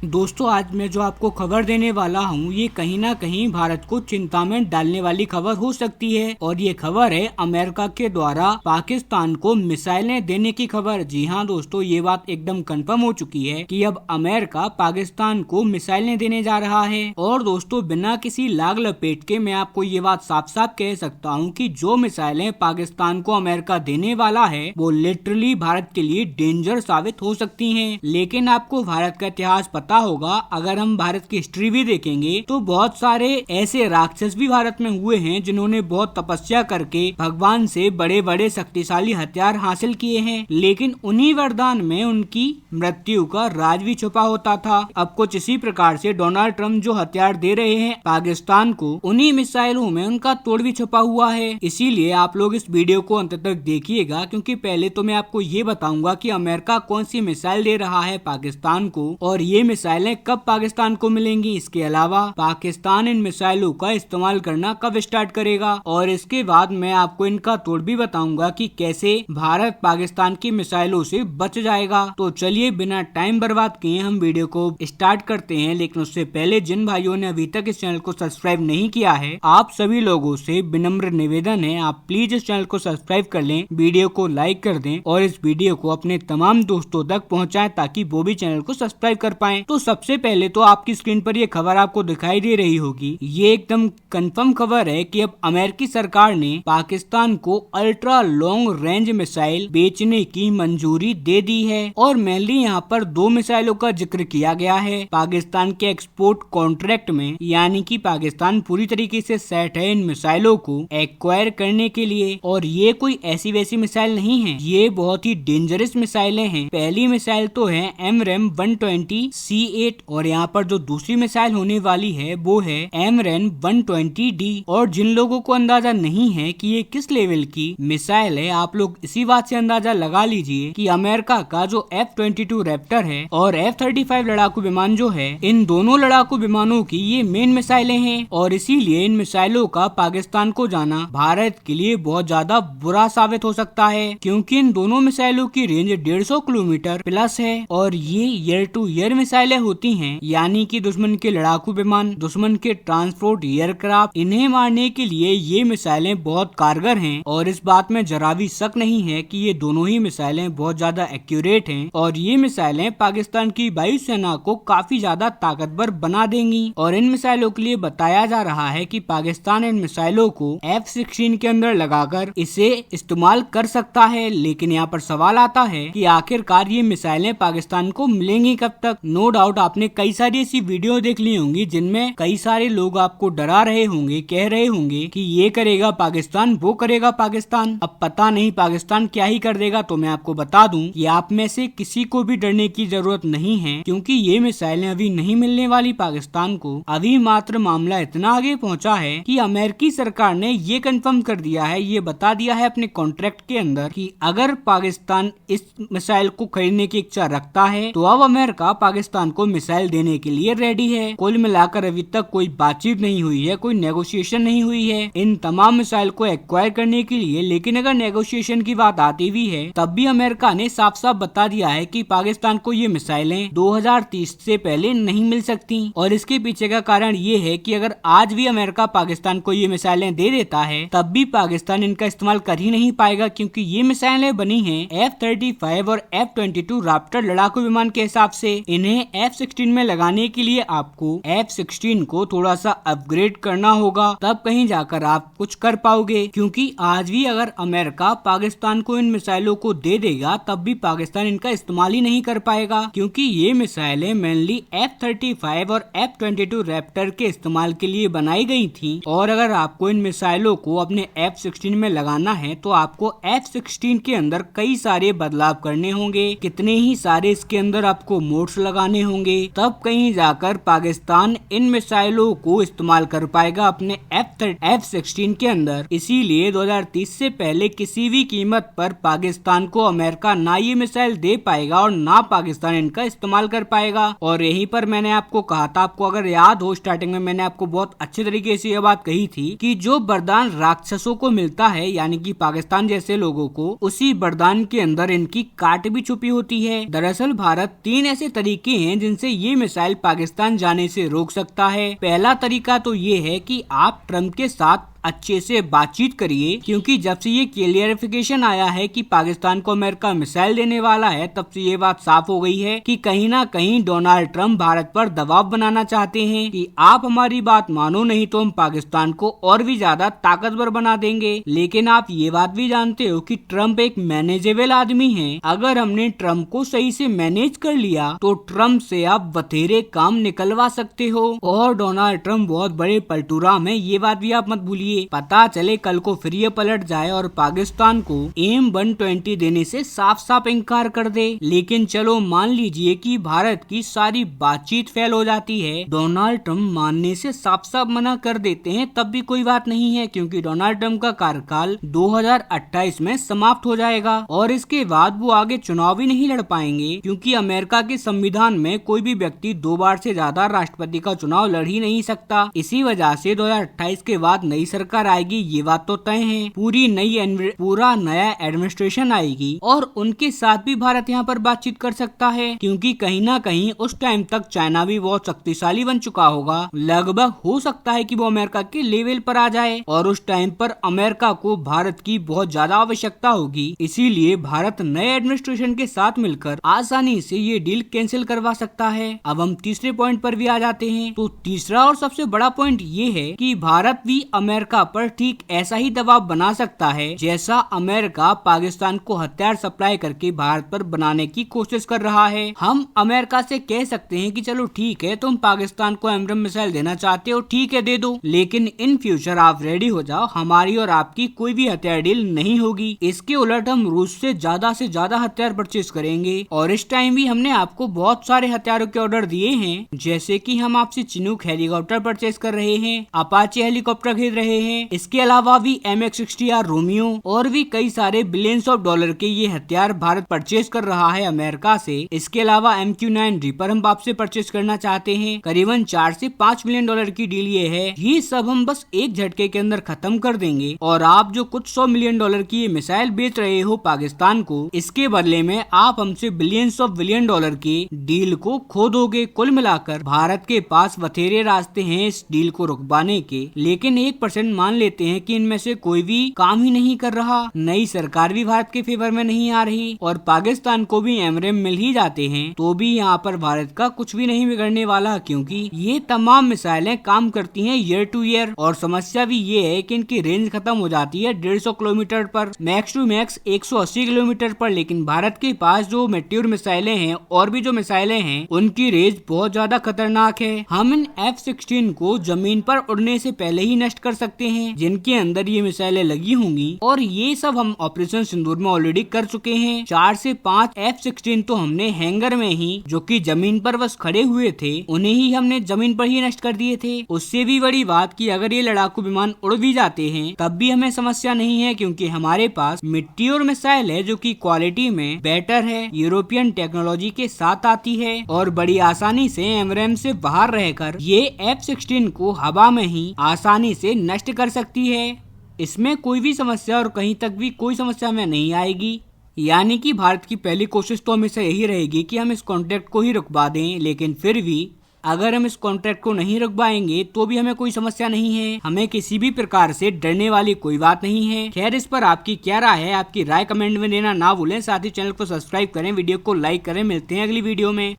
दोस्तों आज मैं जो आपको खबर देने वाला हूँ ये कहीं ना कहीं भारत को चिंता में डालने वाली खबर हो सकती है और ये खबर है अमेरिका के द्वारा पाकिस्तान को मिसाइलें देने की खबर। जी हाँ दोस्तों, ये बात एकदम कंफर्म हो चुकी है कि अब अमेरिका पाकिस्तान को मिसाइलें देने जा रहा है। और दोस्तों बिना किसी लाग लपेट के मैं आपको ये बात साफ साफ कह सकता हूँ कि जो मिसाइलें पाकिस्तान को अमेरिका देने वाला है वो लिटरली भारत के लिए डेंजर साबित हो सकती है। लेकिन आपको भारत का इतिहास पता होगा, अगर हम भारत की हिस्ट्री भी देखेंगे तो बहुत सारे ऐसे राक्षस भी भारत में हुए हैं जिन्होंने बहुत तपस्या करके भगवान से बड़े बड़े शक्तिशाली हथियार हासिल किए हैं, लेकिन उन्हीं वरदान में उनकी मृत्यु का राज भी छुपा होता था। अब कुछ इसी प्रकार से डोनाल्ड ट्रम्प जो हथियार दे रहे हैं पाकिस्तान को, उन्हीं मिसाइलों में उनका तोड़ भी छुपा हुआ है। इसीलिए आप लोग इस वीडियो को अंत तक देखिएगा, क्योंकि पहले तो मैं आपको ये बताऊंगा कि अमेरिका कौन सी मिसाइल दे रहा है पाकिस्तान को और ये मिसाइलें कब पाकिस्तान को मिलेंगी। इसके अलावा पाकिस्तान इन मिसाइलों का इस्तेमाल करना कब स्टार्ट करेगा और इसके बाद मैं आपको इनका तोड़ भी बताऊंगा कि कैसे भारत पाकिस्तान की मिसाइलों से बच जाएगा। तो चलिए बिना टाइम बर्बाद किए हम वीडियो को स्टार्ट करते हैं। लेकिन उससे पहले जिन भाइयों ने अभी तक इस चैनल को सब्सक्राइब नहीं किया है, आप सभी लोगों से विनम्र निवेदन है आप प्लीज इस चैनल को सब्सक्राइब कर लें, वीडियो को लाइक कर दें और इस वीडियो को अपने तमाम दोस्तों तक पहुँचाएं ताकि वो भी चैनल को सब्सक्राइब कर पाए। तो सबसे पहले तो आपकी स्क्रीन पर ये खबर आपको दिखाई दे रही होगी, ये एकदम कंफर्म खबर है कि अब अमेरिकी सरकार ने पाकिस्तान को अल्ट्रा लॉन्ग रेंज मिसाइल बेचने की मंजूरी दे दी है। और मेनली यहाँ पर दो मिसाइलों का जिक्र किया गया है पाकिस्तान के एक्सपोर्ट कॉन्ट्रैक्ट में, यानी कि पाकिस्तान पूरी तरीके से सेट है इन मिसाइलों को एक्वायर करने के लिए। और ये कोई ऐसी वैसी मिसाइल नहीं है, ये बहुत ही डेंजरस मिसाइलें हैं। पहली मिसाइल तो है AMRAAM 120 C8 और यहाँ पर जो दूसरी मिसाइल होने वाली है वो है AMRAAM 120D। और जिन लोगों को अंदाजा नहीं है कि ये किस लेवल की मिसाइल है, आप लोग इसी बात से अंदाजा लगा लीजिए कि अमेरिका का जो F-22 रैप्टर है और F-35 लड़ाकू विमान जो है, इन दोनों लड़ाकू विमानों की ये मेन मिसाइलें हैं। और इसीलिए इन मिसाइलों का पाकिस्तान को जाना भारत के लिए बहुत ज्यादा बुरा साबित हो सकता है, क्योंकि इन दोनों मिसाइलों की रेंज 150 किलोमीटर प्लस है और ये ईयर टू ईयर मिसाइलें होती हैं, यानी कि दुश्मन के लड़ाकू विमान, दुश्मन के ट्रांसपोर्ट एयरक्राफ्ट, इन्हें मारने के लिए ये मिसाइलें बहुत कारगर हैं। और इस बात में जरा भी शक नहीं है कि ये दोनों ही मिसाइलें बहुत ज्यादा एक्यूरेट हैं और ये मिसाइलें पाकिस्तान की वायुसेना को काफी ज्यादा ताकतवर बना देंगी। और इन मिसाइलों के लिए बताया जा रहा है कि पाकिस्तान इन मिसाइलों को F-16 के अंदर लगाकर इसे इस्तेमाल कर सकता है। लेकिन यहाँ पर सवाल आता है कि आखिरकार ये मिसाइलें पाकिस्तान को मिलेंगी कब तक। नो डाउट आपने कई सारी ऐसी वीडियो देख ली होंगी जिनमें कई सारे लोग आपको डरा रहे होंगे, कह रहे होंगे कि ये करेगा पाकिस्तान, वो करेगा पाकिस्तान। अब पता नहीं पाकिस्तान क्या ही कर देगा। तो मैं आपको बता दूं कि आप में से किसी को भी डरने की जरूरत नहीं है, क्योंकि ये मिसाइलें अभी नहीं मिलने वाली पाकिस्तान को। अभी मात्र मामला इतना आगे पहुंचा है कि अमेरिकी सरकार ने ये कंफर्म कर दिया है, ये बता दिया है अपने कॉन्ट्रैक्ट के अंदर कि अगर पाकिस्तान इस मिसाइल को खरीदने की इच्छा रखता है तो अब अमेरिका पाकिस्तान को मिसाइल देने के लिए रेडी है। कुल मिलाकर अभी तक कोई बातचीत नहीं हुई है, कोई नेगोशिएशन नहीं हुई है इन तमाम मिसाइल को एक्वायर करने के लिए। लेकिन अगर नेगोशिएशन की बात आती भी है तब भी अमेरिका ने साफ साफ बता दिया है कि पाकिस्तान को ये मिसाइलें 2030 से पहले नहीं मिल सकती। और इसके पीछे का कारण ये है कि अगर आज भी अमेरिका पाकिस्तान को ये मिसाइलें दे देता है तब भी पाकिस्तान इनका इस्तेमाल कर ही नहीं पाएगा, क्योंकि ये मिसाइलें बनी हैं F-35 और F-22 रैप्टर लड़ाकू विमान के हिसाब से। इन्हें F-16 में लगाने के लिए आपको F-16 को थोड़ा सा अपग्रेड करना होगा, तब कहीं जाकर आप कुछ कर पाओगे। क्योंकि आज भी अगर अमेरिका पाकिस्तान को इन मिसाइलों को दे देगा तब भी पाकिस्तान इनका इस्तेमाल ही नहीं कर पाएगा, क्योंकि ये मिसाइलें मेनली F-35 और F-22 रैप्टर के इस्तेमाल के लिए बनाई गई थी। और अगर आपको इन मिसाइलों को अपने F-16 में लगाना है तो आपको F-16 के अंदर कई सारे बदलाव करने होंगे, कितने ही सारे इसके अंदर आपको मोड्स लगाने होंगे, तब कहीं जाकर पाकिस्तान इन मिसाइलों को इस्तेमाल कर पाएगा अपने F-16 के अंदर। इसीलिए 2030 से पहले किसी भी कीमत पर पाकिस्तान को अमेरिका ना ये मिसाइल दे पाएगा और ना पाकिस्तान इनका इस्तेमाल कर पाएगा। और यहीं पर मैंने आपको कहा था, आपको अगर याद हो स्टार्टिंग में मैंने आपको बहुत अच्छे तरीके से यह बात कही थी कि जो वरदान राक्षसों को मिलता है, यानी कि पाकिस्तान जैसे लोगों को, उसी वरदान के अंदर इनकी काट भी छुपी होती है। दरअसल भारत तीन ऐसे तरीके हैं हैं जिनसे ये मिसाइल पाकिस्तान जाने से रोक सकता है। पहला तरीका तो ये है कि आप ट्रम्प के साथ अच्छे से बातचीत करिए, क्योंकि जब से ये क्लियरिफिकेशन आया है कि पाकिस्तान को अमेरिका मिसाइल देने वाला है, तब से ये बात साफ हो गई है कि कहीं ना कहीं डोनाल्ड ट्रम्प भारत पर दबाव बनाना चाहते हैं कि आप हमारी बात मानो, नहीं तो हम पाकिस्तान को और भी ज्यादा ताकतवर बना देंगे। लेकिन आप ये बात भी जानते हो कि ट्रम्प एक मैनेजेबल आदमी है। अगर हमने ट्रम्प को सही से मैनेज कर लिया तो ट्रम्प से आप बथेरे काम निकलवा सकते हो। और डोनाल्ड ट्रम्प बहुत बड़े पलटूराम है, ये बात भी आप मत भूलिए। पता चले कल को फिर ये पलट जाए और पाकिस्तान को AIM-120 देने से साफ साफ इनकार कर दे। लेकिन चलो मान लीजिए कि भारत की सारी बातचीत फेल हो जाती है, डोनाल्ड ट्रम्प मानने से साफ साफ मना कर देते हैं, तब भी कोई बात नहीं है, क्योंकि डोनाल्ड ट्रम्प का कार्यकाल 2028 में समाप्त हो जाएगा और इसके बाद वो आगे चुनाव भी नहीं लड़ पाएंगे, क्योंकि अमेरिका के संविधान में कोई भी व्यक्ति 2 बार से ज्यादा राष्ट्रपति का चुनाव लड़ ही नहीं सकता। इसी वजह से 2028 के बाद नई सरकार आएगी, ये बात तो तय है। पूरा नया एडमिनिस्ट्रेशन आएगी और उनके साथ भी भारत यहाँ पर बातचीत कर सकता है, क्योंकि कहीं ना कहीं उस टाइम तक चाइना भी बहुत शक्तिशाली बन चुका होगा। लगभग हो सकता है कि वो अमेरिका के लेवल पर आ जाए और उस टाइम पर अमेरिका को भारत की बहुत ज्यादा आवश्यकता होगी। इसीलिए भारत नए एडमिनिस्ट्रेशन के साथ मिलकर आसानी से ये डील कैंसिल करवा सकता है। अब हम तीसरे पॉइंट पर भी आ जाते हैं। तो तीसरा और सबसे बड़ा पॉइंट ये है कि भारत भी अमेरिका पर ठीक ऐसा ही दबाव बना सकता है जैसा अमेरिका पाकिस्तान को हथियार सप्लाई करके भारत पर बनाने की कोशिश कर रहा है। हम अमेरिका से कह सकते हैं कि चलो ठीक है, तुम पाकिस्तान को एमरम मिसाइल देना चाहते हो, ठीक है दे दो, लेकिन इन फ्यूचर आप रेडी हो जाओ, हमारी और आपकी कोई भी हथियार डील नहीं होगी। इसके उलट हम रूस से ज्यादा हथियार परचेज करेंगे। और इस टाइम भी हमने आपको बहुत सारे हथियारों के ऑर्डर दिए हैं, जैसे कि हम आपसे चिनूक हेलीकॉप्टर परचेज कर रहे हैं, अपाचे हेलीकॉप्टर खरीद रहे हैं, इसके अलावा भी MX-60R रोमियो और भी कई सारे बिलियंस ऑफ डॉलर के ये हथियार भारत परचेज कर रहा है अमेरिका से। इसके अलावा MQ-9 रीपर हम आपसे परचेज करना चाहते हैं। करीबन 4 से 5 मिलियन डॉलर की डील ये है। ये सब हम बस एक झटके के अंदर खत्म कर देंगे और आप जो कुछ 100 मिलियन डॉलर की ये मिसाइल बेच रहे हो पाकिस्तान को, इसके बदले में आप हमसे बिलियंस ऑफ बिलियन डॉलर की डील को खो दोगे। कुल मिलाकर भारत के पास बथेरे रास्ते हैं इस डील को रुकवाने के, लेकिन 1% मान लेते हैं कि इनमें से कोई भी काम ही नहीं कर रहा। नई सरकार भी भारत के फेवर में नहीं आ रही और पाकिस्तान को भी एमरेम मिल ही जाते हैं, तो भी यहाँ पर भारत का कुछ भी नहीं बिगड़ने वाला, क्योंकि ये तमाम मिसाइलें काम करती हैं ईयर टू ईयर। और समस्या भी ये है कि इनकी रेंज खत्म हो जाती है 150 किलोमीटर पर, मैक्स टू मैक्स 180 किलोमीटर पर। लेकिन भारत के पास जो मेट्योर मिसाइलें हैं और भी जो मिसाइलें हैं, उनकी रेंज बहुत ज्यादा खतरनाक है। हम इन F-16 को जमीन पर उड़ने से पहले ही नष्ट कर सकते हैं, जिनके अंदर ये मिसाइलें लगी होंगी। और ये सब हम ऑपरेशन सिंदूर में ऑलरेडी कर चुके हैं। 4 से 5 F-16 तो हमने हैंगर में ही, जो कि जमीन पर बस खड़े हुए थे, उन्हें ही हमने जमीन पर ही नष्ट कर दिए थे। उससे भी बड़ी बात कि अगर ये लड़ाकू विमान उड़ भी जाते हैं तब भी हमें समस्या नहीं है, क्योंकि हमारे पास मिट्टियोर मिसाइल है जो कि क्वालिटी में बेटर है, यूरोपियन टेक्नोलॉजी के साथ आती है और बड़ी आसानी से एमरेम से बाहर रहकर ये F-16 को हवा में ही आसानी से नष्ट कर सकती है। इसमें कोई भी समस्या और कहीं तक भी कोई समस्या में नहीं आएगी। यानी कि भारत की पहली कोशिश तो हमेशा यही रहेगी कि हम इस कॉन्ट्रैक्ट को ही रुकवा दें, लेकिन फिर भी अगर हम इस कॉन्ट्रैक्ट को नहीं रुकवाएंगे तो भी हमें कोई समस्या नहीं है। हमें किसी भी प्रकार से डरने वाली कोई बात नहीं है। खैर, इस पर आपकी क्या राय है, आपकी राय कमेंट में देना ना भूलें। साथ ही चैनल को सब्सक्राइब करें, वीडियो को लाइक करें। मिलते हैं अगली वीडियो में।